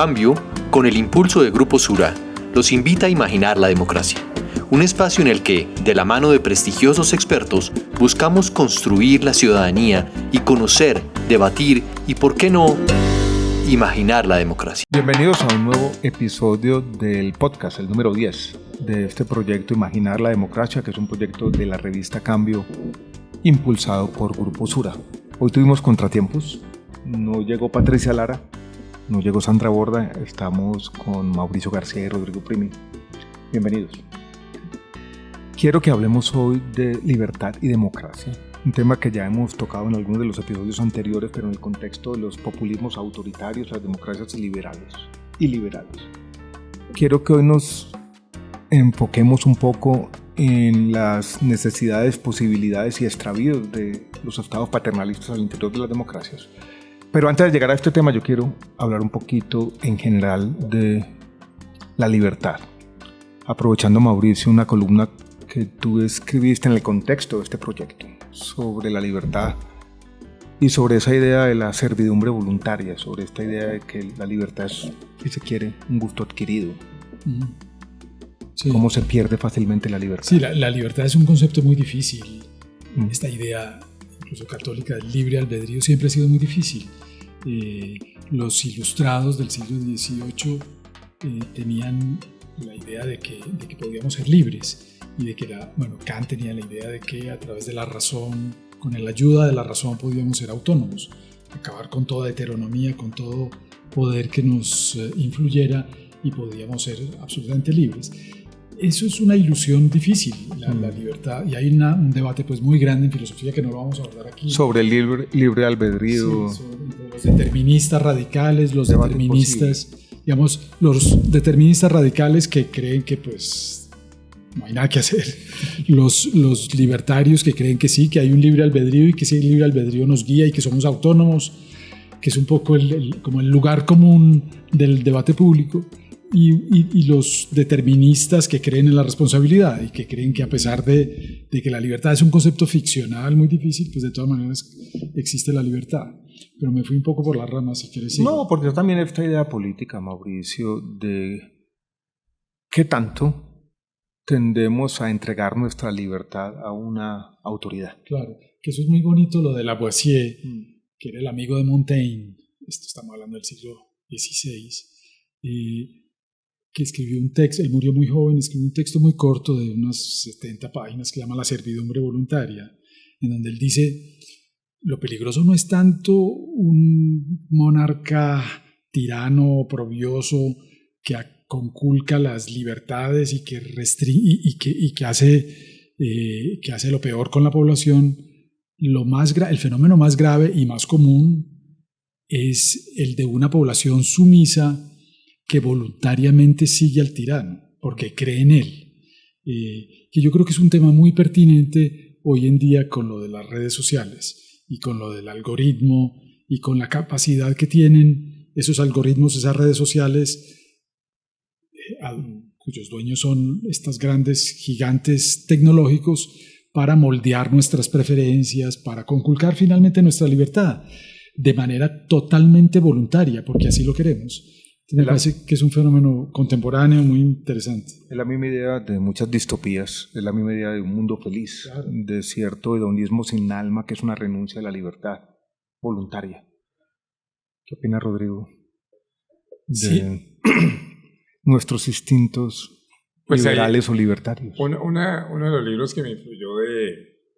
Cambio, con el impulso de Grupo Sura, los invita a imaginar la democracia. Un espacio en el que, de la mano de prestigiosos expertos, buscamos construir la ciudadanía y conocer, debatir y, ¿por qué no?, imaginar la democracia. Bienvenidos a un nuevo episodio del podcast, el número 10 de este proyecto Imaginar la Democracia, que es un proyecto de la revista Cambio, impulsado por Grupo Sura. Hoy tuvimos contratiempos, no llegó Patricia Lara, no llegó Sandra Borda, estamos con Mauricio García y Rodrigo Primi. Bienvenidos. Quiero que hablemos hoy de libertad y democracia, un tema que ya hemos tocado en algunos de los episodios anteriores, pero en el contexto de los populismos autoritarios, las democracias liberales. Quiero que hoy nos enfoquemos un poco en las necesidades, posibilidades y extravíos de los estados paternalistas al interior de las democracias. Pero antes de llegar a este tema, yo quiero hablar un poquito en general de la libertad. Aprovechando, Mauricio, una columna que tú escribiste en el contexto de este proyecto sobre la libertad y sobre esa idea de la servidumbre voluntaria, sobre esta idea de que la libertad es, si se quiere, un gusto adquirido. Sí. ¿Cómo se pierde fácilmente la libertad? Sí, la libertad es un concepto muy difícil. Esta idea, incluso católica, del libre albedrío siempre ha sido muy difícil. Los ilustrados del siglo XVIII tenían la idea de que podíamos ser libres y de que Kant tenía la idea de que a través de la razón, con la ayuda de la razón, podíamos ser autónomos, acabar con toda heteronomía, con todo poder que nos influyera y podíamos ser absolutamente libres. Eso es una ilusión difícil, la libertad, y hay un debate pues muy grande en filosofía que no lo vamos a abordar aquí. Sobre el libre albedrío. Sí, sobre los deterministas radicales, los deterministas, digamos, los deterministas radicales que creen que pues no hay nada que hacer. Los libertarios que creen que sí, que hay un libre albedrío y que ese libre albedrío nos guía y que somos autónomos, que es un poco como el lugar común del debate público. Y los deterministas que creen en la responsabilidad y que creen que a pesar de que la libertad es un concepto ficcional muy difícil, pues de todas maneras existe la libertad. Pero me fui un poco por las ramas, si quieres decir. No, porque yo también esta idea política, Mauricio, de qué tanto tendemos a entregar nuestra libertad a una autoridad. Claro, que eso es muy bonito lo de Lavoisier, que era el amigo de Montaigne, esto estamos hablando del siglo XVI, que escribió un texto, él murió muy joven, escribió un texto muy corto de unas 70 páginas que se llama La servidumbre voluntaria, en donde él dice, lo peligroso no es tanto un monarca tirano, oprobioso, que conculca las libertades y que hace lo peor con la población. El fenómeno más grave y más común es el de una población sumisa que voluntariamente sigue al tirano, porque cree en él. Que yo creo que es un tema muy pertinente hoy en día con lo de las redes sociales y con lo del algoritmo y con la capacidad que tienen esos algoritmos, esas redes sociales, cuyos dueños son estos grandes gigantes tecnológicos, para moldear nuestras preferencias, para conculcar finalmente nuestra libertad de manera totalmente voluntaria, porque así lo queremos. Me parece que es un fenómeno contemporáneo muy interesante. Es la misma idea de muchas distopías, es la misma idea de un mundo feliz, claro, de cierto hedonismo sin alma, que es una renuncia a la libertad voluntaria. ¿Qué opina Rodrigo de nuestros instintos liberales o libertarios? Uno de los libros que me influyó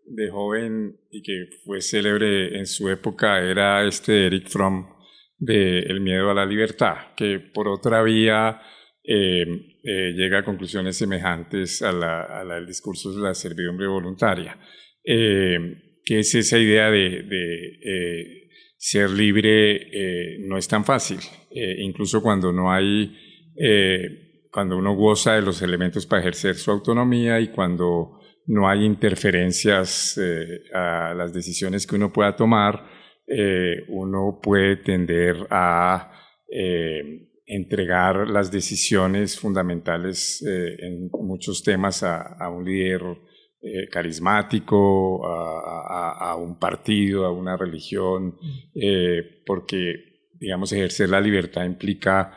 de joven y que fue célebre en su época era de Erich Fromm, de El miedo a la libertad, que por otra vía llega a conclusiones semejantes al discurso de la servidumbre voluntaria, que es esa idea de ser libre no es tan fácil, incluso cuando no hay, cuando uno goza de los elementos para ejercer su autonomía y cuando no hay interferencias a las decisiones que uno pueda tomar. Uno puede tender a entregar las decisiones fundamentales en muchos temas a un líder carismático, a un partido, a una religión, porque, digamos, ejercer la libertad implica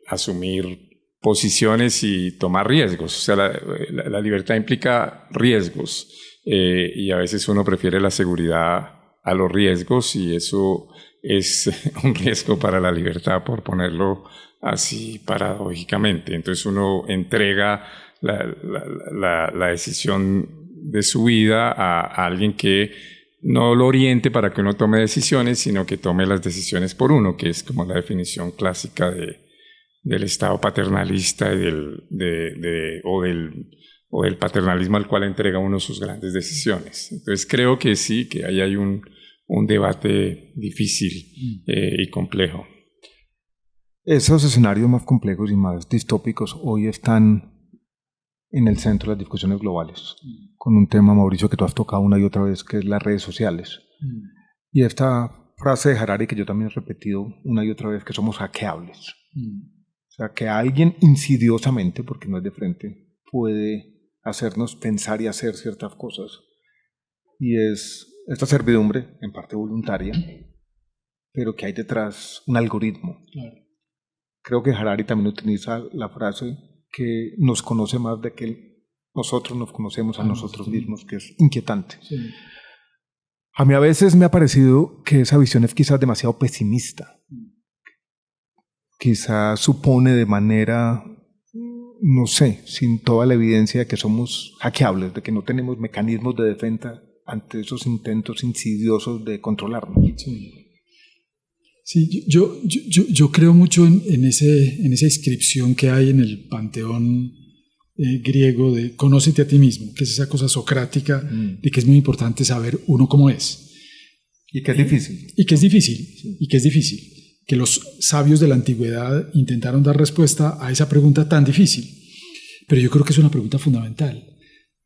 asumir posiciones y tomar riesgos. O sea, la libertad implica riesgos y a veces uno prefiere la seguridad a los riesgos y eso es un riesgo para la libertad, por ponerlo así paradójicamente. Entonces uno entrega la decisión de su vida a alguien que no lo oriente para que uno tome decisiones, sino que tome las decisiones por uno, que es como la definición clásica del Estado paternalista y o del paternalismo al cual entrega uno sus grandes decisiones. Entonces creo que sí, que ahí hay un debate difícil y complejo. Esos escenarios más complejos y más distópicos hoy están en el centro de las discusiones globales, con un tema, Mauricio, que tú has tocado una y otra vez, que es las redes sociales. Y esta frase de Harari que yo también he repetido una y otra vez, que somos hackeables. O sea, que alguien insidiosamente, porque no es de frente, puede hacernos pensar y hacer ciertas cosas. Y es esta servidumbre, en parte voluntaria, pero que hay detrás un algoritmo. Claro. Creo que Harari también utiliza la frase que nos conoce más de que nosotros nos conocemos a nosotros mismos, que es inquietante. Sí. A mí a veces me ha parecido que esa visión es quizás demasiado pesimista. Quizás supone de manera, no sé, sin toda la evidencia de que somos hackeables, de que no tenemos mecanismos de defensa ante esos intentos insidiosos de controlarnos. Sí. Sí, yo creo mucho en esa inscripción que hay en el panteón griego de conócete a ti mismo, que es esa cosa socrática de que es muy importante saber uno cómo es. Y que es difícil. Y que es difícil. Que los sabios de la antigüedad intentaron dar respuesta a esa pregunta tan difícil. Pero yo creo que es una pregunta fundamental.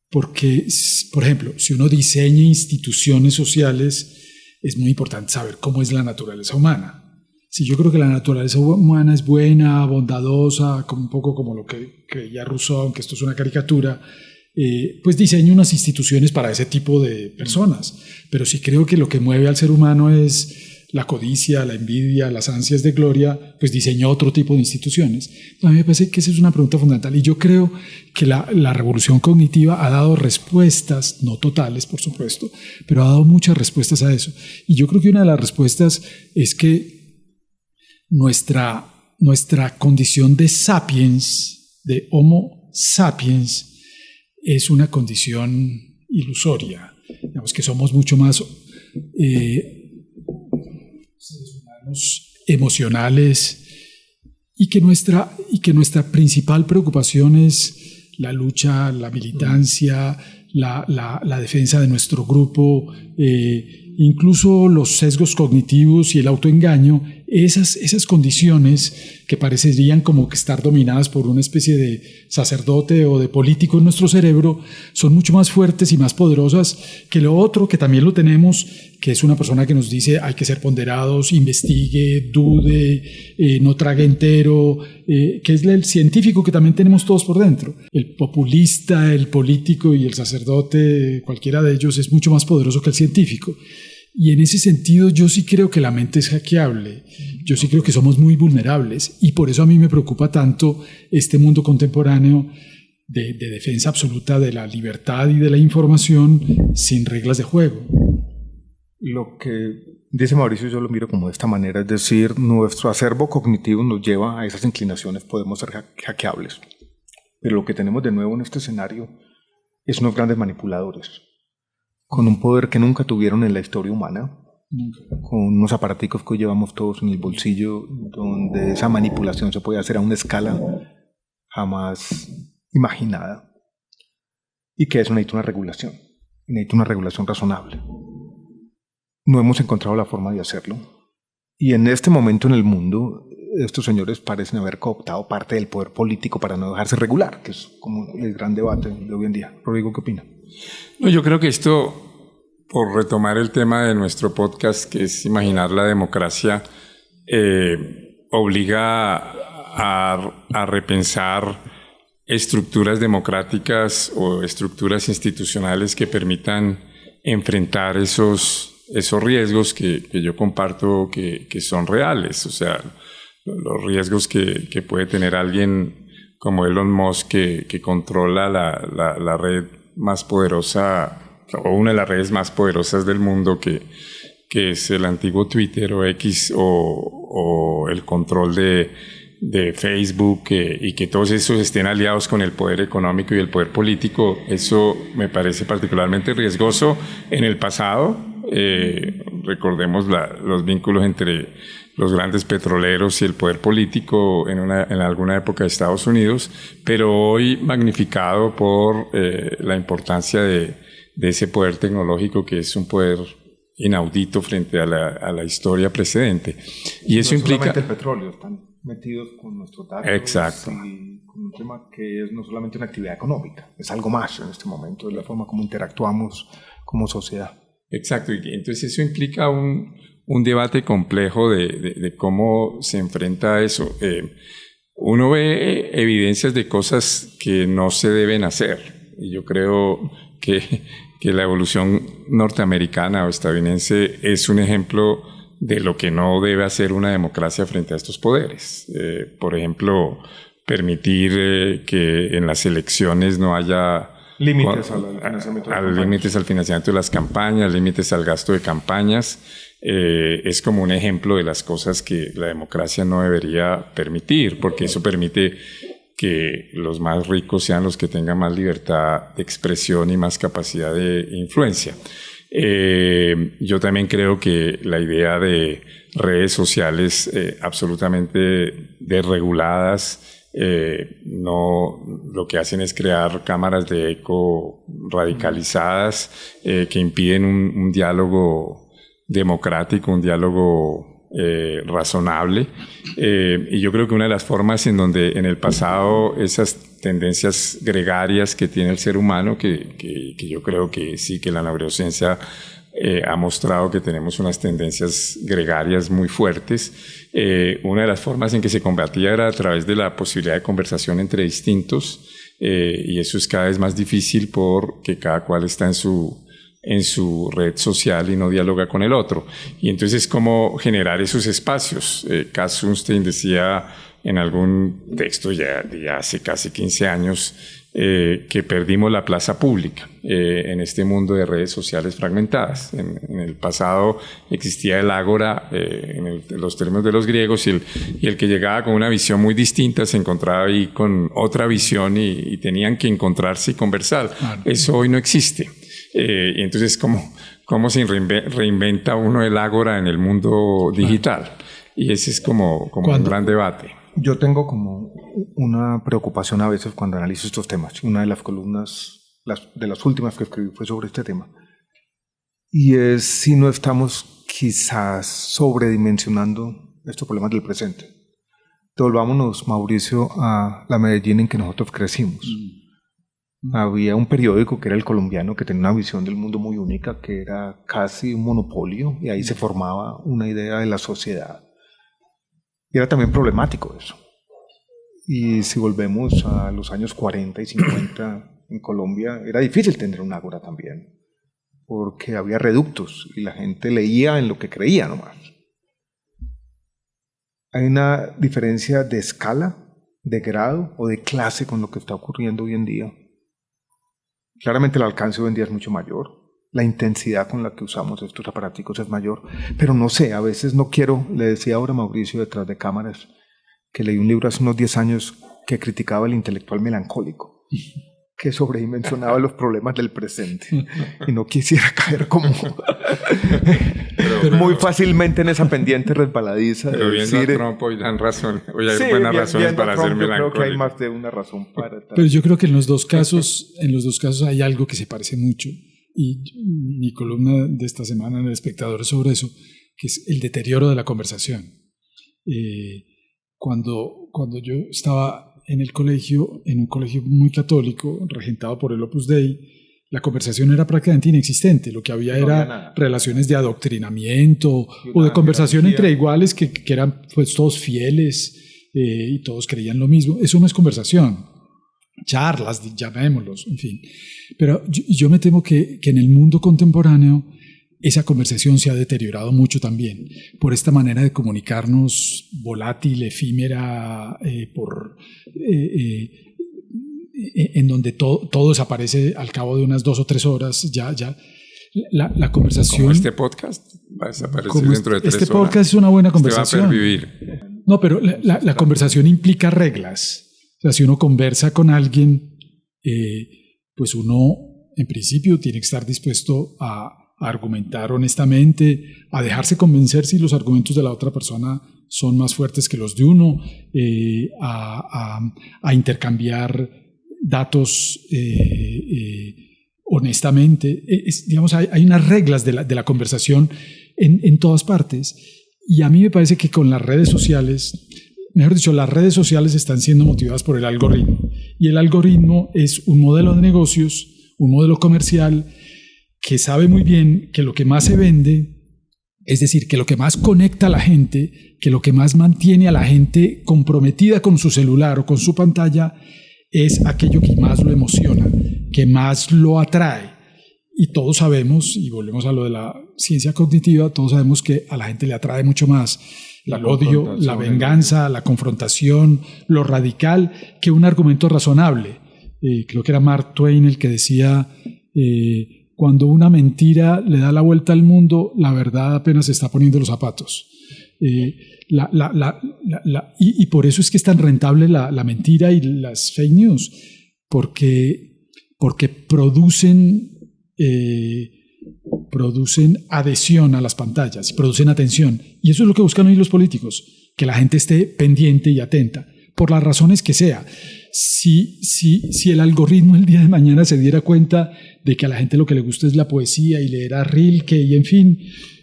Porque, por ejemplo, si uno diseña instituciones sociales, es muy importante saber cómo es la naturaleza humana. Si yo creo que la naturaleza humana es buena, bondadosa, como un poco como lo que creía Rousseau, aunque esto es una caricatura, pues diseño unas instituciones para ese tipo de personas. Pero si creo que lo que mueve al ser humano es la codicia, la envidia, las ansias de gloria, pues diseñó otro tipo de instituciones. A mí me parece que esa es una pregunta fundamental y yo creo que la revolución cognitiva ha dado respuestas, no totales por supuesto, pero ha dado muchas respuestas a eso. Y yo creo que una de las respuestas es que nuestra condición de sapiens, de Homo sapiens, es una condición ilusoria. Digamos que somos mucho más seres humanos emocionales y que nuestra principal preocupación es la lucha, la militancia, la defensa de nuestro grupo, incluso los sesgos cognitivos y el autoengaño, esas condiciones que parecerían como que estar dominadas por una especie de sacerdote o de político en nuestro cerebro, son mucho más fuertes y más poderosas que lo otro que también lo tenemos, que es una persona que nos dice hay que ser ponderados, investigue, dude, no trague entero, que es el científico que también tenemos todos por dentro. El populista, el político y el sacerdote, cualquiera de ellos es mucho más poderoso que el científico. Y en ese sentido yo sí creo que la mente es hackeable, yo sí creo que somos muy vulnerables y por eso a mí me preocupa tanto este mundo contemporáneo de defensa absoluta de la libertad y de la información sin reglas de juego. Lo que dice Mauricio yo lo miro como de esta manera, es decir, nuestro acervo cognitivo nos lleva a esas inclinaciones, podemos ser hackeables, pero lo que tenemos de nuevo en este escenario es unos grandes manipuladores con un poder que nunca tuvieron en la historia humana, con unos aparaticos que hoy llevamos todos en el bolsillo, donde esa manipulación se puede hacer a una escala jamás imaginada, y que eso necesita una regulación razonable. No hemos encontrado la forma de hacerlo, y en este momento en el mundo, estos señores parecen haber cooptado parte del poder político para no dejarse regular, que es como el gran debate de hoy en día. Rodrigo, ¿qué opina? No, yo creo que esto, por retomar el tema de nuestro podcast, que es imaginar la democracia, obliga a repensar estructuras democráticas o estructuras institucionales que permitan enfrentar esos riesgos que yo comparto que son reales. O sea, los riesgos que puede tener alguien como Elon Musk que controla la red más poderosa o una de las redes más poderosas del mundo que es el antiguo Twitter o X o el control de Facebook y que todos esos estén aliados con el poder económico y el poder político. Eso me parece particularmente riesgoso. En el pasado, recordemos los vínculos entre los grandes petroleros y el poder político en alguna época de Estados Unidos, pero hoy magnificado por la importancia de ese poder tecnológico que es un poder inaudito frente a la historia precedente. Y eso implica... No solamente el petróleo, están metidos con nuestros datos. Exacto. Y con un tema que es no solamente una actividad económica, es algo más en este momento, es la forma como interactuamos como sociedad. Exacto, y entonces eso implica un debate complejo de cómo se enfrenta a eso. Uno ve evidencias de cosas que no se deben hacer, y yo creo que la evolución norteamericana o estadounidense es un ejemplo de lo que no debe hacer una democracia frente a estos poderes. Por ejemplo, permitir que en las elecciones no haya límites al financiamiento de las campañas, límites al gasto de campañas. Es como un ejemplo de las cosas que la democracia no debería permitir, porque eso permite que los más ricos sean los que tengan más libertad de expresión y más capacidad de influencia. Yo también creo que la idea de redes sociales absolutamente desreguladas no, lo que hacen es crear cámaras de eco radicalizadas que impiden un diálogo democrático, un diálogo razonable, y yo creo que una de las formas en donde en el pasado esas tendencias gregarias que tiene el ser humano, que yo creo que sí, que la neurociencia ha mostrado que tenemos unas tendencias gregarias muy fuertes. Una de las formas en que se combatía era a través de la posibilidad de conversación entre distintos, y eso es cada vez más difícil porque cada cual está en su red social y no dialoga con el otro. Y entonces, ¿cómo generar esos espacios? Cass Sunstein decía en algún texto ya hace casi 15 años que perdimos la plaza pública en este mundo de redes sociales fragmentadas. En el pasado existía el ágora en los términos de los griegos, y el que llegaba con una visión muy distinta se encontraba ahí con otra visión y tenían que encontrarse y conversar. Claro. Eso hoy no existe. Y entonces, ¿cómo se reinventa uno el ágora en el mundo digital? Y ese es como un gran debate. Yo tengo como una preocupación a veces cuando analizo estos temas. Una de las columnas, de las últimas que escribí fue sobre este tema. Y es si no estamos quizás sobredimensionando estos problemas del presente. Devolvámonos, Mauricio, a la Medellín en que nosotros crecimos. Había un periódico que era El Colombiano, que tenía una visión del mundo muy única, que era casi un monopolio, y ahí se formaba una idea de la sociedad. Y era también problemático eso. Y si volvemos a los años 40 y 50 en Colombia, era difícil tener un ágora también, porque había reductos y la gente leía en lo que creía nomás. Hay una diferencia de escala, de grado o de clase con lo que está ocurriendo hoy en día. Claramente el alcance hoy en día es mucho mayor, la intensidad con la que usamos estos aparaticos es mayor, pero no sé, a veces no quiero, le decía ahora a Mauricio detrás de cámaras, que leí un libro hace unos 10 años que criticaba al intelectual melancólico, que sobredimensionaba los problemas del presente, y no quisiera caer como muy fácilmente en esa pendiente resbaladiza. Pero viendo a Trump hoy dan razón, hoy hay buenas razones para ser melancólico. Yo creo que hay más de una razón para tal. Pero yo creo que en los dos casos hay algo que se parece mucho, y mi columna de esta semana en El Espectador es sobre eso, que es el deterioro de la conversación. Cuando yo estaba en el colegio, en un colegio muy católico, regentado por el Opus Dei, la conversación era prácticamente inexistente. Lo que había era relaciones de adoctrinamiento o de conversación entre iguales que eran pues todos fieles y todos creían lo mismo. Eso no es conversación. Charlas, llamémoslos, en fin. Pero yo me temo que en el mundo contemporáneo esa conversación se ha deteriorado mucho también por esta manera de comunicarnos volátil, efímera, en donde todo desaparece al cabo de unas 2 o 3 horas. La conversación... Como este podcast va a desaparecer dentro de 3 horas. Este podcast es una buena conversación. Va a pervivir. No, pero la conversación implica reglas. O sea, si uno conversa con alguien, pues uno en principio tiene que estar dispuesto a argumentar honestamente, a dejarse convencer si los argumentos de la otra persona son más fuertes que los de uno, a intercambiar datos honestamente. Digamos, hay unas reglas de la conversación en todas partes, y a mí me parece que con las redes sociales, mejor dicho, las redes sociales están siendo motivadas por el algoritmo, y el algoritmo es un modelo de negocios, un modelo comercial que sabe muy bien que lo que más se vende, es decir, que lo que más conecta a la gente, que lo que más mantiene a la gente comprometida con su celular o con su pantalla, es aquello que más lo emociona, que más lo atrae. Y todos sabemos, y volvemos a lo de la ciencia cognitiva, todos sabemos que a la gente le atrae mucho más el odio, la venganza, la confrontación, lo radical, que un argumento razonable. Creo que era Mark Twain el que decía... cuando una mentira le da la vuelta al mundo, la verdad apenas se está poniendo los zapatos. Y por eso es que es tan rentable la mentira y las fake news, porque producen adhesión a las pantallas, producen atención. Y eso es lo que buscan hoy los políticos, que la gente esté pendiente y atenta, por las razones que sea. Si el algoritmo el día de mañana se diera cuenta de que a la gente lo que le gusta es la poesía y leer a Rilke y en fin,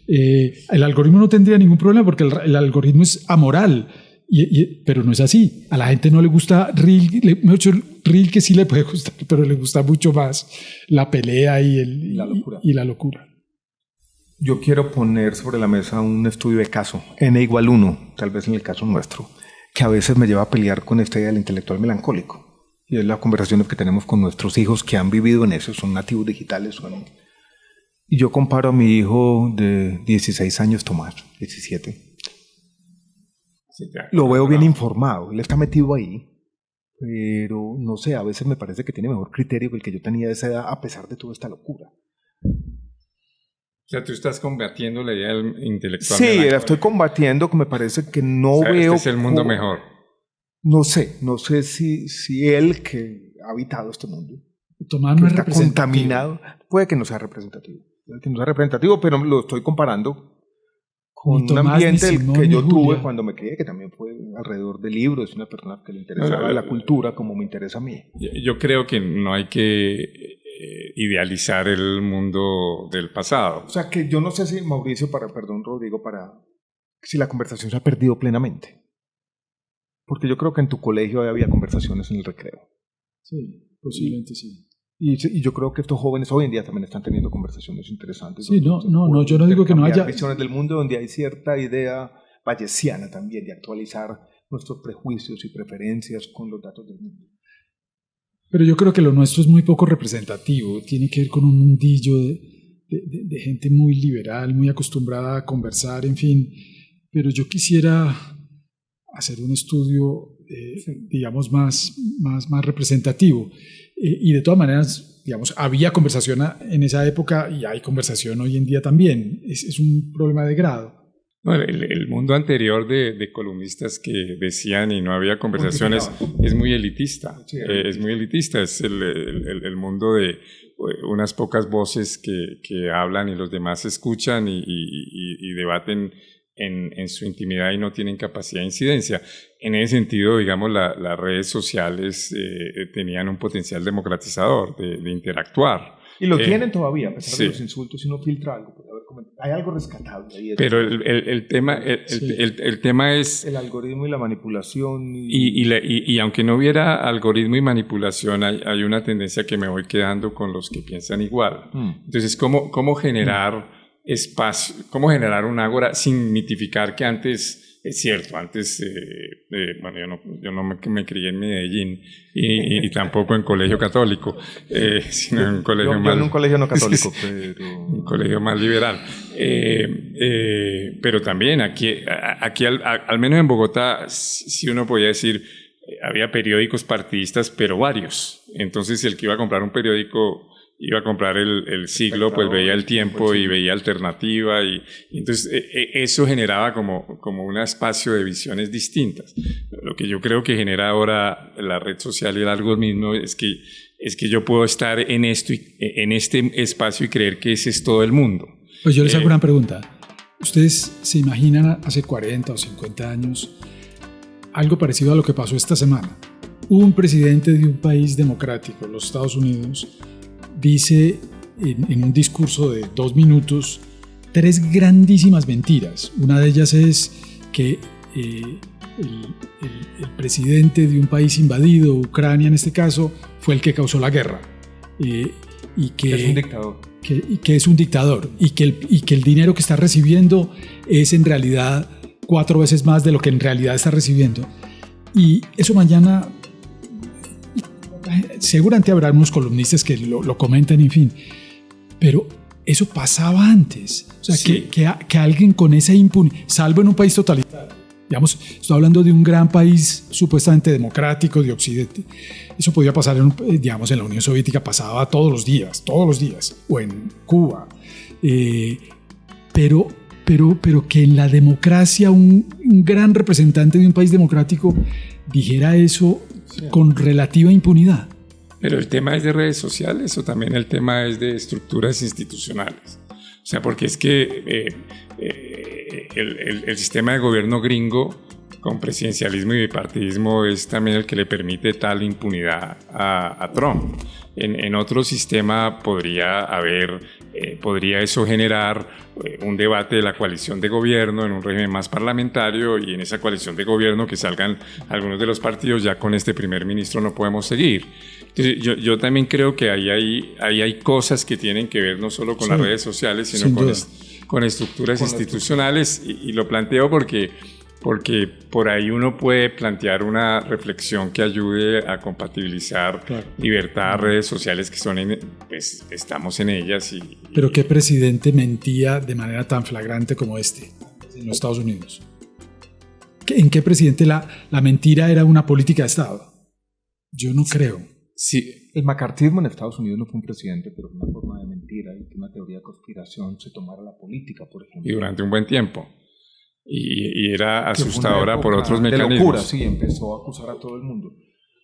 el algoritmo no tendría ningún problema, porque el algoritmo es amoral, pero no es así. A la gente no le gusta Rilke sí le puede gustar, pero le gusta mucho más la pelea y la locura. Yo quiero poner sobre la mesa un estudio de caso, N=1, tal vez en el caso nuestro, que a veces me lleva a pelear con esta idea del intelectual melancólico. Y es las conversaciones que tenemos con nuestros hijos que han vivido en eso, son nativos digitales. Y yo comparo a mi hijo de 16 años, Tomás, 17. Lo veo bien informado, él está metido ahí, pero no sé, a veces me parece que tiene mejor criterio que el que yo tenía de esa edad, a pesar de toda esta locura. O sea, tú estás combatiendo la idea del intelectual. Sí, la estoy combatiendo, que me parece que no veo... Este es el mundo mejor. No sé si él que ha habitado este mundo, Tomás no está contaminado, puede que no sea representativo, pero lo estoy comparando con un ambiente que yo tuve cuando me crié, que también fue alrededor de libros, una persona que le interesaba la cultura como me interesa a mí. Yo creo que no hay que idealizar el mundo del pasado. O sea, que yo no sé si Mauricio, Rodrigo, si la conversación se ha perdido plenamente. Porque yo creo que en tu colegio había conversaciones en el recreo. Sí, posiblemente sí. Y yo creo que estos jóvenes hoy en día también están teniendo conversaciones interesantes. Sí, no, yo no digo que no haya... visiones del mundo donde hay cierta idea bayesiana también de actualizar nuestros prejuicios y preferencias con los datos del mundo. Pero yo creo que lo nuestro es muy poco representativo. Tiene que ver con un mundillo de gente muy liberal, muy acostumbrada a conversar, en fin. Pero yo quisiera hacer un estudio, digamos, más representativo. Y de todas maneras, digamos, había conversación en esa época y hay conversación hoy en día también. Es un problema de grado. No, el mundo anterior de columnistas que decían y no había conversaciones es muy elitista. Sí, es muy elitista. Es el mundo de unas pocas voces que hablan y los demás escuchan y debaten en su intimidad y no tienen capacidad de incidencia. En ese sentido, digamos, las redes sociales tenían un potencial democratizador de interactuar. Y lo tienen todavía, a pesar de los insultos, si uno filtra algo. Hay algo rescatable ahí. Pero el tema es... El algoritmo y la manipulación. Y aunque no hubiera algoritmo y manipulación, hay una tendencia que me voy quedando con los que piensan igual. Entonces, ¿cómo generar espacio, cómo generar un ágora sin mitificar que antes Es cierto, antes, bueno, yo no me crié en Medellín y tampoco en colegio católico, sino en un colegio yo en un colegio no católico, pero... un colegio más liberal. Pero también aquí al menos en Bogotá, si uno podía decir, había periódicos partidistas, pero varios. Entonces el que iba a comprar un periódico iba a comprar el Siglo, pues veía El Tiempo y veía Alternativa, y entonces eso generaba como un espacio de visiones distintas. Lo que yo creo que genera ahora la red social y el algoritmo es que yo puedo estar en este espacio y creer que ese es todo el mundo. Pues yo les hago una pregunta. ¿Ustedes se imaginan hace 40 o 50 años algo parecido a lo que pasó esta semana? Un presidente de un país democrático, los Estados Unidos, dice en un discurso de 2 minutos 3 grandísimas mentiras. Una de ellas es que el presidente de un país invadido, Ucrania en este caso, fue el que causó la guerra. Y que es un dictador. Que es un dictador. Y que el dinero que está recibiendo es en realidad 4 veces más de lo que en realidad está recibiendo. Y eso mañana... Seguramente habrá unos columnistas que lo comenten, en fin, pero eso pasaba antes. O sea, sí. que alguien con esa impunidad, salvo en un país totalitario, digamos, estoy hablando de un gran país supuestamente democrático de Occidente, eso podía pasar digamos, en la Unión Soviética pasaba todos los días, o en Cuba, pero que en la democracia un gran representante de un país democrático dijera eso con relativa impunidad. Pero el tema es de redes sociales o también el tema es de estructuras institucionales. O sea, porque es que el sistema de gobierno gringo con presidencialismo y bipartidismo es también el que le permite tal impunidad a Trump. En otro sistema podría eso generar un debate de la coalición de gobierno en un régimen más parlamentario, y en esa coalición de gobierno que salgan algunos de los partidos. Ya con este primer ministro no podemos seguir. Entonces, yo también creo que ahí hay cosas que tienen que ver no solo con las redes sociales, sino con estructuras institucionales, y lo planteo porque por ahí uno puede plantear una reflexión que ayude a compatibilizar libertad, redes sociales, que pues estamos en ellas. Pero ¿qué presidente mentía de manera tan flagrante como este en los Estados Unidos? ¿En qué presidente la mentira era una política de Estado? Yo no creo. Sí. El macartismo en Estados Unidos no fue un presidente, pero fue una forma de mentira, y que una teoría de conspiración se tomara la política, por ejemplo. Y durante un buen tiempo. Y era asustadora por otros mecanismos. De locura, sí, empezó a acusar a todo el mundo.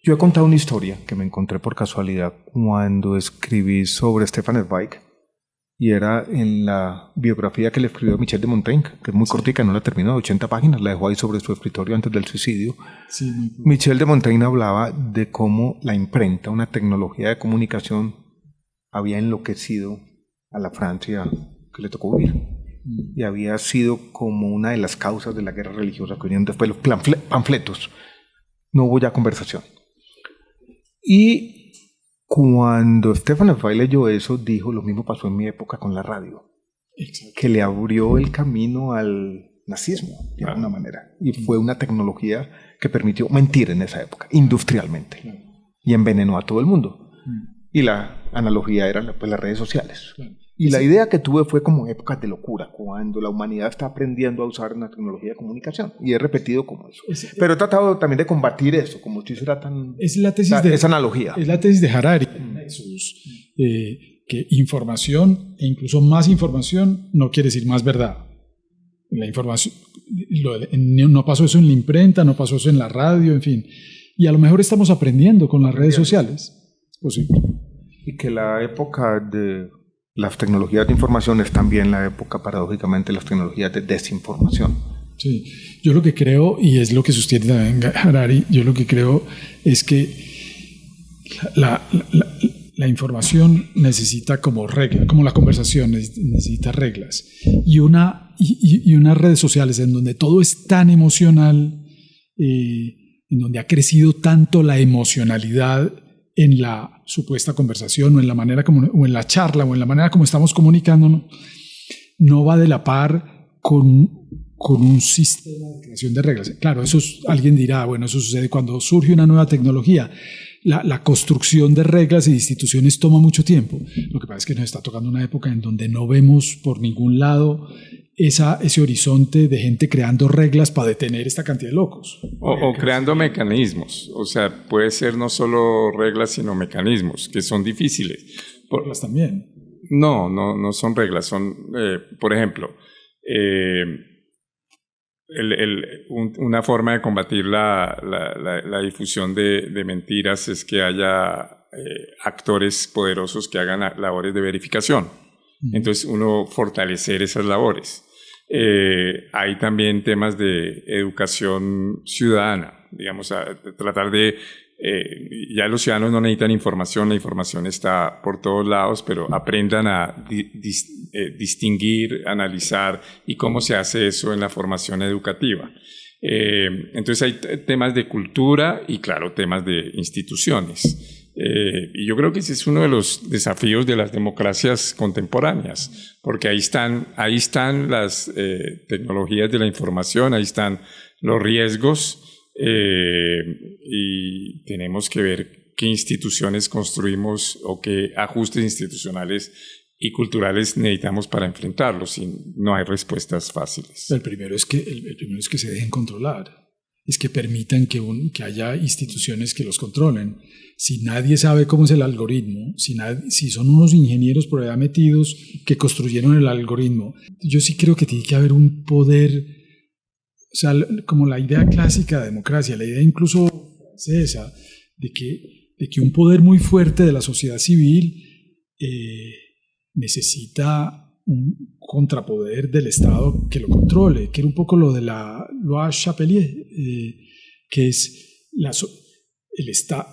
Yo he contado una historia que me encontré por casualidad cuando escribí sobre Stefan Zweig, y era en la biografía que le escribió Michel de Montaigne, que es muy cortica, no la terminó, de 80 páginas, la dejó ahí sobre su escritorio antes del suicidio. Sí, Michel de Montaigne hablaba de cómo la imprenta, una tecnología de comunicación, había enloquecido a la Francia que le tocó vivir. Y había sido como una de las causas de la guerra religiosa que vinieron después, los panfletos. No hubo ya conversación. Y cuando Stefan Zweig leyó eso, dijo: lo mismo pasó en mi época con la radio. Exacto. Que le abrió el camino al nazismo, de alguna manera. Y fue una tecnología que permitió mentir en esa época, industrialmente. Y envenenó a todo el mundo. Y la analogía eran las redes sociales. Y la idea que tuve fue como épocas de locura, cuando la humanidad está aprendiendo a usar una tecnología de comunicación. Y he repetido como eso. Pero he tratado también de combatir eso, como si fuera tan... Es la tesis esa analogía. Es la tesis de Harari. Que información, e incluso más información, no quiere decir más verdad. La información... no pasó eso en la imprenta, no pasó eso en la radio, en fin. Y a lo mejor estamos aprendiendo con las redes sociales. Es posible. Y que la época de las tecnologías de información es también la época, paradójicamente, de las tecnologías de desinformación. Sí, yo lo que creo, y es lo que sostiene también Harari, yo lo que creo es que la información necesita como regla, como la conversación necesita reglas. Y unas redes sociales en donde todo es tan emocional, en donde ha crecido tanto la emocionalidad en la supuesta conversación, o en la manera como, o en la charla, o en la manera como estamos comunicándonos, no va de la par con con un sistema de creación de reglas. Claro, alguien dirá, bueno, eso sucede cuando surge una nueva tecnología. La construcción de reglas y de instituciones toma mucho tiempo. Lo que pasa es que nos está tocando una época en donde no vemos por ningún lado ese horizonte de gente creando reglas para detener esta cantidad de locos. O creando mecanismos. O sea, puede ser no solo reglas, sino mecanismos, que son difíciles. Reglas también. No son reglas. Son, por ejemplo, una forma de combatir la difusión de mentiras es que haya actores poderosos que hagan labores de verificación. Entonces, uno fortalecer esas labores. Hay también temas de educación ciudadana, digamos, tratar de... ya los ciudadanos no necesitan información, la información está por todos lados, pero aprendan a distinguir, analizar y cómo se hace eso en la formación educativa. Entonces hay temas de cultura y, claro, temas de instituciones. Y yo creo que ese es uno de los desafíos de las democracias contemporáneas, porque ahí están las tecnologías de la información, ahí están los riesgos. Y tenemos que ver qué instituciones construimos o qué ajustes institucionales y culturales necesitamos para enfrentarlos, y no hay respuestas fáciles. El primero es que se dejen controlar, es que permitan que haya instituciones que los controlen. Si nadie sabe cómo es el algoritmo, si son unos ingenieros por allá metidos que construyeron el algoritmo, yo sí creo que tiene que haber un poder. O sea, como la idea clásica de democracia, la idea incluso francesa, de que un poder muy fuerte de la sociedad civil necesita un contrapoder del Estado que lo controle, que era un poco lo de la Loi Chapelier, que es el Estado.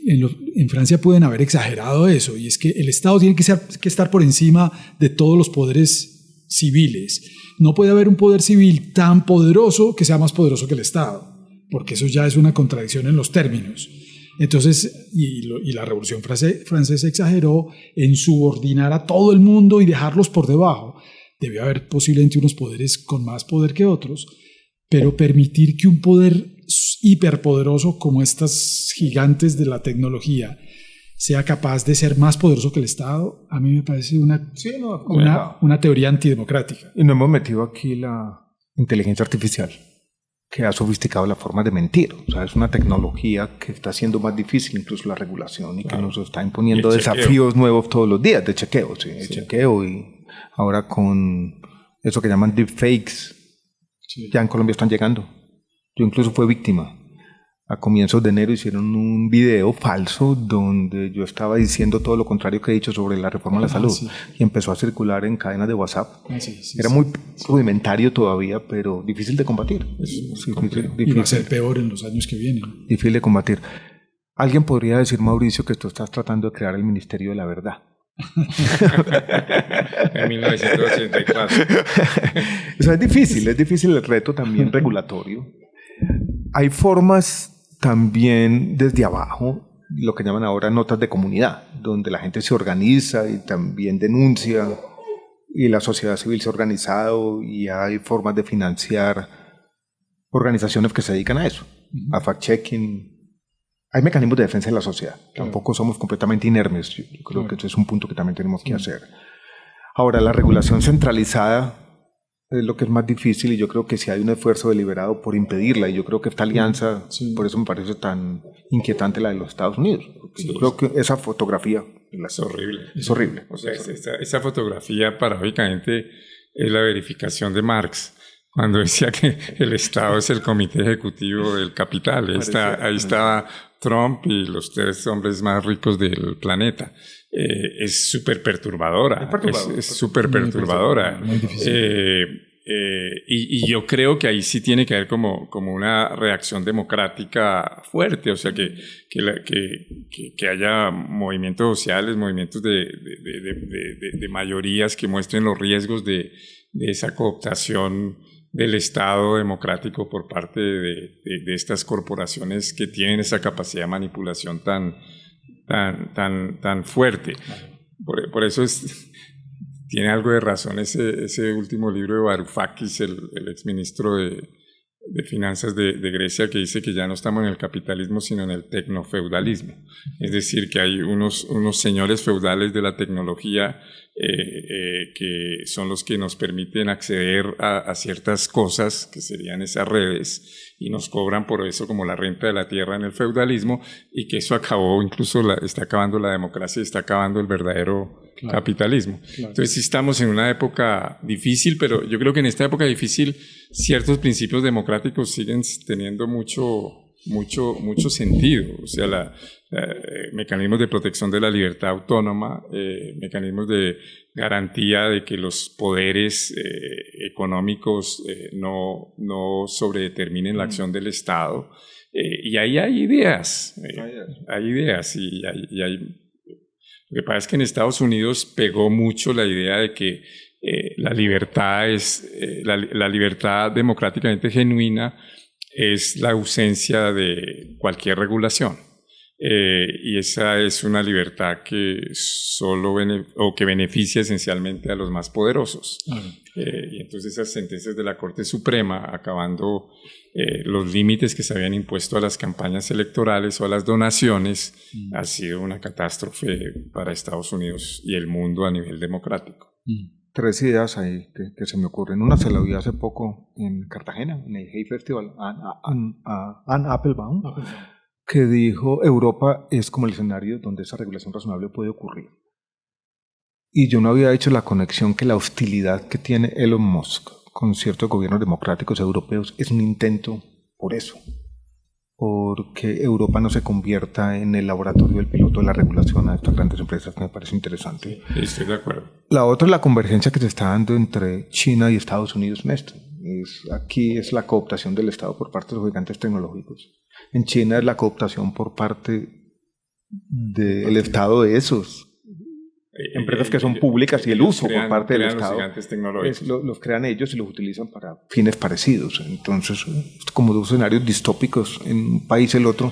En Francia pueden haber exagerado eso, y es que el Estado tiene que estar por encima de todos los poderes civiles. No puede haber un poder civil tan poderoso que sea más poderoso que el Estado, porque eso ya es una contradicción en los términos. Entonces, y la Revolución Francesa exageró en subordinar a todo el mundo y dejarlos por debajo. Debe haber posiblemente unos poderes con más poder que otros, pero permitir que un poder hiperpoderoso como estas gigantes de la tecnología sea capaz de ser más poderoso que el Estado, a mí me parece una teoría antidemocrática. Y no hemos metido aquí la inteligencia artificial, que ha sofisticado la forma de mentir. O sea, es una tecnología que está haciendo más difícil incluso la regulación y que nos está imponiendo desafíos nuevos todos los días de chequeo. Sí. Chequeo, y ahora con eso que llaman deepfakes, ya en Colombia están llegando. Yo incluso fui víctima. A comienzos de enero hicieron un video falso donde yo estaba diciendo todo lo contrario que he dicho sobre la reforma de la salud, y empezó a circular en cadenas de WhatsApp. Era muy rudimentario todavía, pero difícil de combatir. Difícil. Y va a ser peor en los años que vienen. Difícil de combatir. Alguien podría decir, Mauricio, que tú estás tratando de crear el Ministerio de la Verdad. En 1984. O sea, es difícil el reto también regulatorio. Hay formas también desde abajo, lo que llaman ahora notas de comunidad, donde la gente se organiza y también denuncia, y la sociedad civil se ha organizado, y hay formas de financiar organizaciones que se dedican a eso, a fact-checking. Hay mecanismos de defensa de la sociedad. Tampoco somos completamente inermes. Yo creo que eso es un punto que también tenemos que hacer. Ahora, la regulación centralizada es lo que es más difícil, y yo creo que sí hay un esfuerzo deliberado por impedirla, y yo creo que esta alianza, por eso me parece tan inquietante la de los Estados Unidos, porque yo creo que esa fotografía es horrible. Es horrible. O sea, esa fotografía paradójicamente es la verificación de Marx, cuando decía que el Estado es el comité ejecutivo del capital. Ahí estaba Trump y los 3 hombres más ricos del planeta. Es súper perturbadora. Es súper perturbadora. Muy difícil. Y yo creo que ahí sí tiene que haber como una reacción democrática fuerte, o sea, que haya movimientos sociales, movimientos de mayorías que muestren los riesgos de esa cooptación del Estado democrático por parte de estas corporaciones que tienen esa capacidad de manipulación tan fuerte. Por eso tiene algo de razón ese último libro de Varoufakis, el exministro de Finanzas de Grecia, que dice que ya no estamos en el capitalismo sino en el tecnofeudalismo. Es decir, que hay unos señores feudales de la tecnología que son los que nos permiten acceder a ciertas cosas que serían esas redes y nos cobran por eso como la renta de la tierra en el feudalismo, y que eso acabó, incluso está acabando la democracia y está acabando el verdadero capitalismo. Claro. Entonces sí estamos en una época difícil, pero yo creo que en esta época difícil ciertos principios democráticos siguen teniendo mucho sentido. O sea, mecanismos de protección de la libertad autónoma, mecanismos de garantía de que los poderes económicos no sobredeterminen la acción del Estado. Y ahí hay ideas, y hay. Lo que pasa es que en Estados Unidos pegó mucho la idea de que la libertad la libertad democráticamente genuina es la ausencia de cualquier regulación. Y esa es una libertad que que beneficia esencialmente a los más poderosos. Y entonces esas sentencias de la Corte Suprema acabando los límites que se habían impuesto a las campañas electorales o a las donaciones ha sido una catástrofe para Estados Unidos y el mundo a nivel democrático. 3 ideas ahí que se me ocurren. Una se la oí hace poco en Cartagena, en el Hay Festival, Anne Applebaum, que dijo: Europa es como el escenario donde esa regulación razonable puede ocurrir. Y yo no había hecho la conexión que la hostilidad que tiene Elon Musk con ciertos gobiernos democráticos europeos es un intento por eso, porque Europa no se convierta en el laboratorio del piloto de la regulación a estas grandes empresas, que me parece interesante. Sí, estoy de acuerdo. La otra es la convergencia que se está dando entre China y Estados Unidos en esto. Aquí es la cooptación del Estado por parte de los gigantes tecnológicos. En China es la cooptación por parte del Estado de esos empresas que son públicas, y el uso por parte del Estado los gigantes tecnológicos. Los crean ellos y los utilizan para fines parecidos. Entonces, como 2 escenarios distópicos en un país y el otro,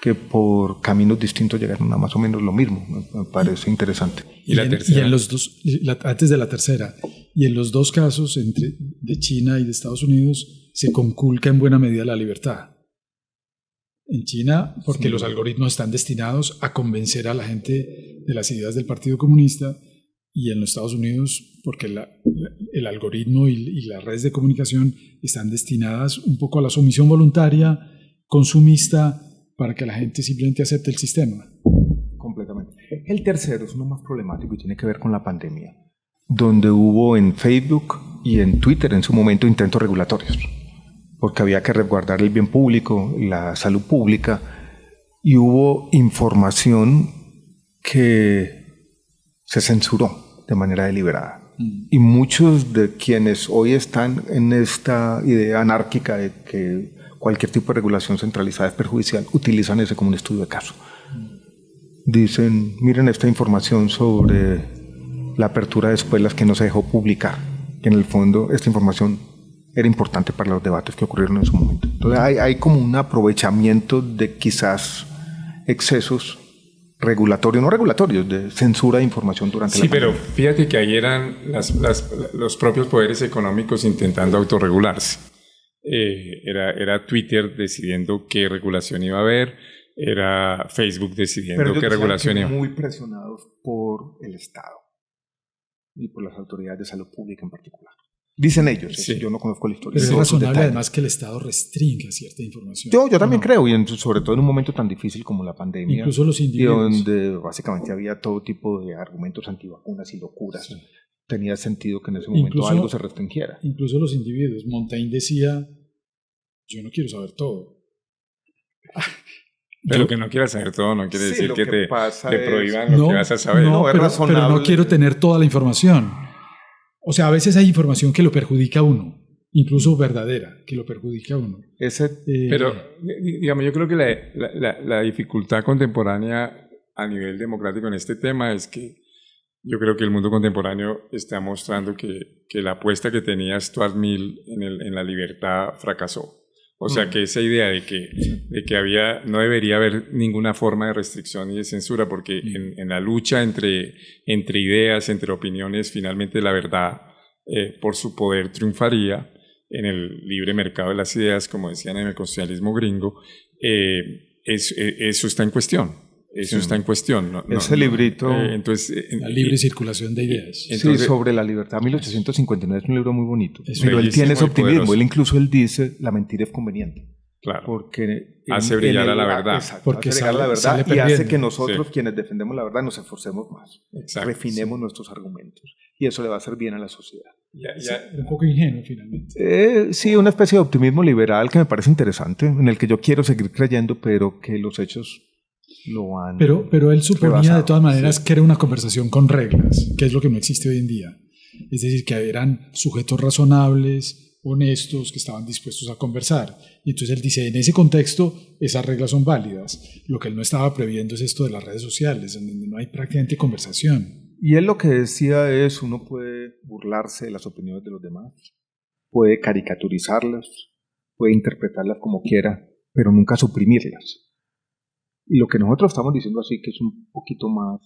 que por caminos distintos llegaron a más o menos lo mismo. Me parece interesante. Y la tercera. Y en los dos, antes de la tercera, y en los dos casos, de China y de Estados Unidos, se conculca en buena medida la libertad. En China, porque los algoritmos están destinados a convencer a la gente de las ideas del Partido Comunista, y en los Estados Unidos, porque el algoritmo y las redes de comunicación están destinadas un poco a la sumisión voluntaria, consumista, para que la gente simplemente acepte el sistema. Completamente. El tercero es uno más problemático y tiene que ver con la pandemia, donde hubo en Facebook y en Twitter en su momento intentos regulatorios, porque había que resguardar el bien público, la salud pública, y hubo información que se censuró de manera deliberada. Y muchos de quienes hoy están en esta idea anárquica de que cualquier tipo de regulación centralizada es perjudicial, utilizan ese como un estudio de caso. Dicen: miren esta información sobre la apertura de escuelas que no se dejó publicar, que en el fondo esta información era importante para los debates que ocurrieron en su momento. Entonces hay como un aprovechamiento de quizás excesos regulatorios, no regulatorios, de censura de información durante la pandemia. Sí, pero fíjate que ahí eran los propios poderes económicos intentando autorregularse. Era Twitter decidiendo qué regulación iba a haber, era Facebook decidiendo qué regulación iba a haber. Muy presionados por el Estado y por las autoridades de salud pública en particular. Dicen ellos, sí. Yo no conozco la historia. Pero es razonable además que el Estado restringa cierta información. Yo también creo, y sobre todo en un momento tan difícil como la pandemia. Incluso los individuos. Y donde básicamente había todo tipo de argumentos antivacunas y locuras. Sí. Tenía sentido que en ese momento algo se restringiera. Incluso los individuos. Montaigne decía: yo no quiero saber todo. Pero que no quieras saber todo no quiere decir que te prohíban lo que vas a saber. No, pero no quiero tener toda la información. O sea, a veces hay información que lo perjudica a uno, incluso verdadera, que lo perjudica a uno. Pero, digamos, yo creo que la dificultad contemporánea a nivel democrático en este tema es que yo creo que el mundo contemporáneo está mostrando que la apuesta que tenía Stuart Mill en la libertad fracasó. O sea, que esa idea de de que no debería haber ninguna forma de restricción y de censura, porque en la lucha entre ideas, entre opiniones, finalmente la verdad por su poder triunfaría en el libre mercado de las ideas, como decían en el constitucionalismo gringo. Eso está en cuestión. Eso está en cuestión. Ese librito... la libre circulación de ideas. Entonces, sí, sobre la libertad, 1859, es un libro muy bonito. Pero él tiene ese optimismo. Él dice, la mentira es conveniente. Claro. Porque hace brillar a la verdad. Exacto, porque hace brillar la verdad y hace que nosotros, quienes defendemos la verdad, nos esforcemos más. Exacto, refinemos nuestros argumentos. Y eso le va a hacer bien a la sociedad. Un poco ingenuo, finalmente. Sí, una especie de optimismo liberal que me parece interesante, en el que yo quiero seguir creyendo, pero que los hechos lo han Pero él suponía rebasado, de todas maneras que era una conversación con reglas, que es lo que no existe hoy en día. Es decir, que eran sujetos razonables, honestos, que estaban dispuestos a conversar. Y entonces él dice, en ese contexto, esas reglas son válidas. Lo que él no estaba previendo es esto de las redes sociales, en donde no hay prácticamente conversación. Y él lo que decía es, uno puede burlarse de las opiniones de los demás, puede caricaturizarlas, puede interpretarlas como quiera, pero nunca suprimirlas. Y lo que nosotros estamos diciendo así, que es un poquito más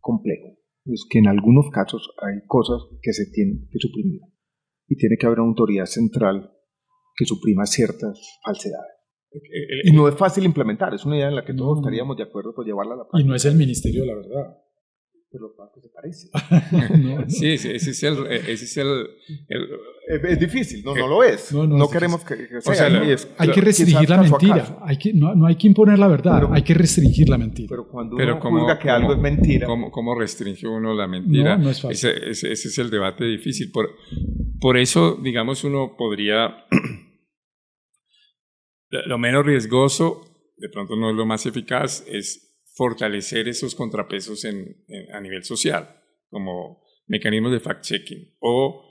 complejo, es que en algunos casos hay cosas que se tienen que suprimir. Y tiene que haber una autoridad central que suprima ciertas falsedades. Y no es fácil implementar, es una idea en la que todos estaríamos de acuerdo por llevarla a la práctica. Y no es el Ministerio de la Verdad. Pero para que se parece. No. Sí, ese es el... Es difícil, no lo es. No queremos que sea. O sea, hay que restringir la mentira. No hay que imponer la verdad, hay que restringir la mentira. Pero cuando uno juzga que algo es mentira... ¿Cómo restringe uno la mentira? No es fácil. Ese es el debate difícil. Por eso, digamos, uno podría... Lo menos riesgoso, de pronto no es lo más eficaz, es fortalecer esos contrapesos a nivel social, como mecanismos de fact-checking o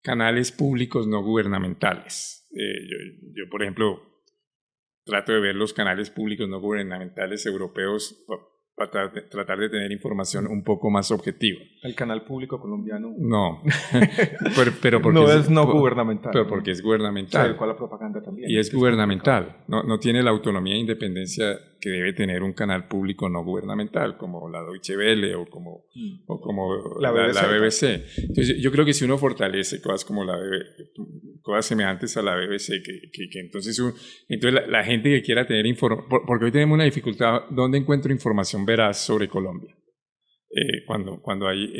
canales públicos no gubernamentales. Yo, por ejemplo, trato de ver los canales públicos no gubernamentales europeos para tratar de tener información un poco más objetiva. ¿El canal público colombiano? No, pero porque no es no gubernamental. Pero porque es gubernamental. Sí, con la propaganda también. Y es gubernamental. No tiene la autonomía e independencia que debe tener un canal público no gubernamental, como la Deutsche Welle o como la BBC. Entonces, yo creo que si uno fortalece cosas como cosas semejantes a la BBC, que entonces la gente que quiera tener información, porque hoy tenemos una dificultad, ¿dónde encuentro información veraz sobre Colombia? Cuando hay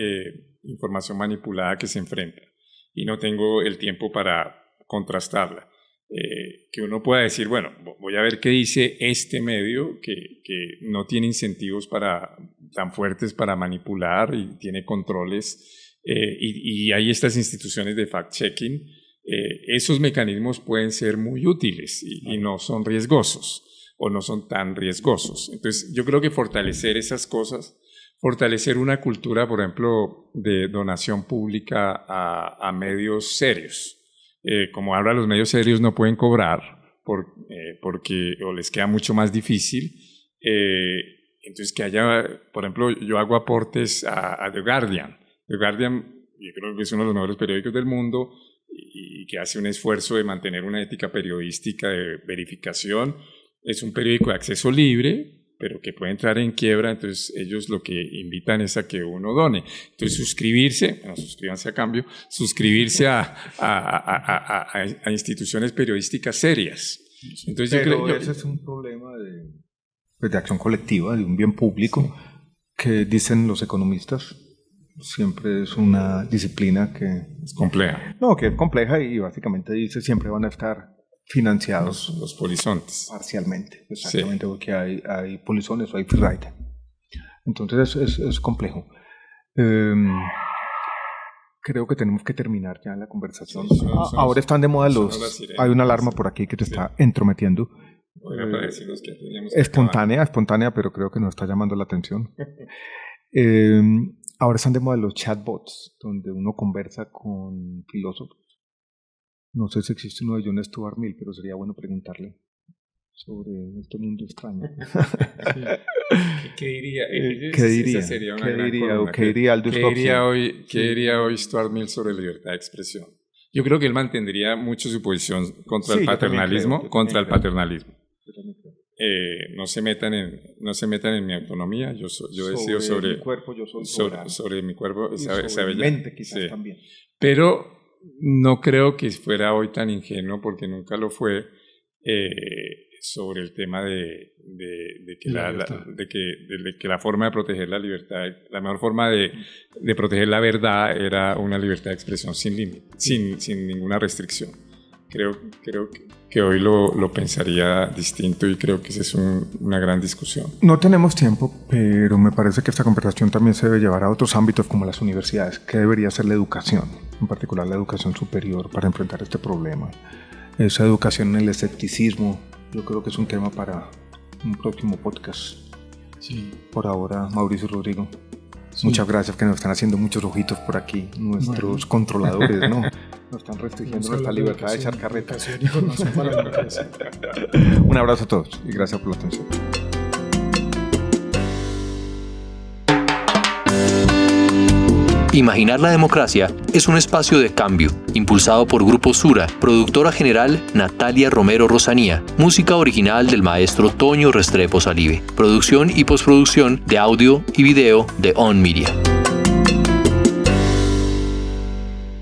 información manipulada que se enfrenta y no tengo el tiempo para contrastarla. Que uno pueda decir, bueno, voy a ver qué dice este medio que no tiene incentivos tan fuertes para manipular y tiene controles y hay estas instituciones de fact-checking. Esos mecanismos pueden ser muy útiles y no son riesgosos o no son tan riesgosos. Entonces yo creo que fortalecer esas cosas, fortalecer una cultura, por ejemplo, de donación pública a medios serios. Como ahora los medios serios no pueden cobrar porque o les queda mucho más difícil, entonces que haya, por ejemplo, yo hago aportes a The Guardian. The Guardian, yo creo que es uno de los mejores periódicos del mundo y que hace un esfuerzo de mantener una ética periodística de verificación. Es un periódico de acceso libre, pero que puede entrar en quiebra, entonces ellos lo que invitan es a que uno done. Entonces suscríbanse a cambio, suscribirse a instituciones periodísticas serias. Entonces ese es un problema de acción colectiva, de un bien público, que dicen los economistas, siempre es una disciplina que es compleja. No, que es compleja y básicamente dice siempre van a estar financiados los polizontes. Parcialmente, exactamente, sí. Porque hay polizones o hay free ride. Entonces es complejo. Creo que tenemos que terminar ya la conversación. Sí, ahora están de moda hay una alarma por aquí que te está entrometiendo. Espontánea, pero creo que nos está llamando la atención. Ahora están de moda los chatbots, donde uno conversa con filósofos. No sé si existe uno de John Stuart Mill, pero sería bueno preguntarle sobre este mundo extraño. Sí. ¿Qué diría? ¿Qué diría hoy Stuart Mill sobre libertad de expresión? Yo creo que él mantendría mucho su posición contra el paternalismo. No se metan en mi autonomía. Yo decido sobre mi cuerpo, yo soy sobre mi cuerpo, y sobre mi mente quizás también. Pero no creo que fuera hoy tan ingenuo, porque nunca lo fue, sobre el tema de que la forma de proteger la libertad, la mejor forma de proteger la verdad era una libertad de expresión sin límite, sin ninguna restricción. Creo que hoy lo pensaría distinto, y creo que esa es una gran discusión. No tenemos tiempo, pero me parece que esta conversación también se debe llevar a otros ámbitos como las universidades. ¿Qué debería ser la educación, en particular la educación superior, para enfrentar este problema? Esa educación en el escepticismo, yo creo que es un tema para un próximo podcast. Sí. Por ahora, Mauricio, Rodrigo, muchas gracias, que nos están haciendo muchos ojitos por aquí, nuestros controladores, ¿no? Nos están restringiendo nuestra libertad de echar carreta. Un abrazo a todos y gracias por la atención. Imaginar la democracia es un espacio de cambio, impulsado por Grupo Sura, productora general Natalia Romero Rosanía, música original del maestro Toño Restrepo Salive, producción y postproducción de audio y video de On Media.